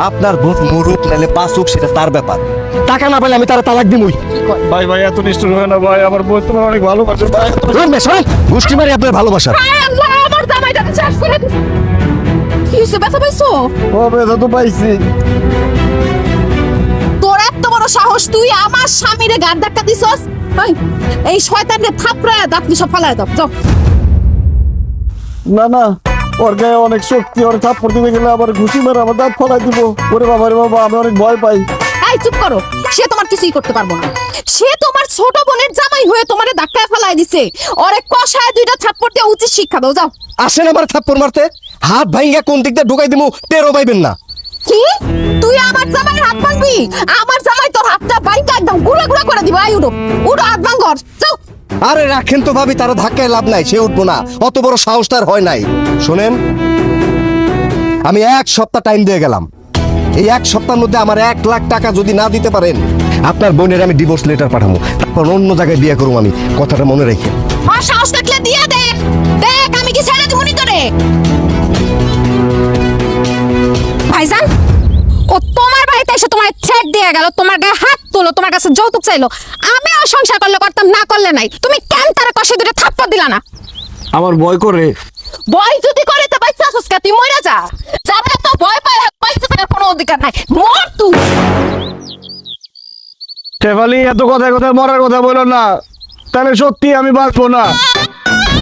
আপনার ভূত মরুক নাইলে বাঁচুক সেটা তার ব্যাপার। টাকা না পাইলে আমি তারা তালাক দিমই। ভাই ভাই এত নিষ্ঠুর হয় না ভাই, আমার বউ তোমার অনেক ভালোবাসে ভাই। গোষ্ঠী মারি আপনার ভালোবাসা। আল্লাহ, আমার জামাইটা চাষ করে দিছে। কি হইছে, ব্যথা পাইছো? ও ব্যথা তো পাইছি। তোর এত বড় সাহস, তুই আমার স্বামীরে গাড় ধাক্কা দিছস? এই শয়তানকে থাপড়ায় দাঁতনি সব ফালায় দাও, যাও। না না, ওর গায়ে অনেক শক্তি, ওর থাপ্পড় দিতে গেলে আবার ঘুষি মেরে আমার দাঁত ফলাই দিব। ওরে বাবা রে বাবা, আমি অনেক ভয় পাই। এই চুপ করো, সে তোমার কিছুই করতে পারবো না। সে তোমার ছোট বোনের জামাই হয়ে তোমারে ধাক্কায় ফেলায় দিছে। ওরে কষায় দুইটা থাপ্পড় দিয়ে উচিত শিক্ষা দাও, যাও। আসেন আমার থাপ্পড় মারতে, হাত ভাঙ্গা কোন দিক দিয়ে ঢুকাই দিমু টেরও পাইবেন না। কি, তুই আমার জামাইয়ের হাত ভাঙবি? আমার জামাই তোর হাতটা ভাঙা একদম গুঁড়া গুঁড়া করে দিব। আই উঠো, উঠো, হাত ভাঙ কর, যাও। আরে রাখেন তো ভাবি, তারা ধাক্কায় লাভ নাই, সে উঠবো না, অত বড় সাহস তার হয় নাই। শোনেন, আমি 1 সপ্তাহ টাইম দিয়ে গেলাম। এই 1 সপ্তাহের মধ্যে আমার 1 লাখ টাকা যদি না দিতে পারেন, আপনার বোনের আমি ডিভোর্স লেটার পাঠাবো, তারপর অন্য জায়গায় বিয়ে করবো। আমি কথাটা মনে রেখে। আর সাহস থাকলে দিয়া দেখ, দেখ আমি কি ছেড়ে দিবনি তোরে। ভাইজান, ও তোমার বাড়িতে এসে তোমার থ্রেট দিয়ে গেল, তোমার গায়ে হাত তুলো, তোমার কাছে যৌতুক চাইলো। আমিও সংসার করলে করতাম, না করলে নাই। তুমি কেন তারা কষে দুটো থাপ্পড় দিলা না? আমার ভয় করে। ভয় যদি করে তো বাচ্চা আসুস কে, তুই মরে যা। যারা তো ভয় পায়, বাচ্চা থাকার কোনো অধিকার নাই, মর তুই। শেফালি, এত কথায় কথায় মরার কথা বলো না, তাহলে সত্যি আমি বাঁচবো না।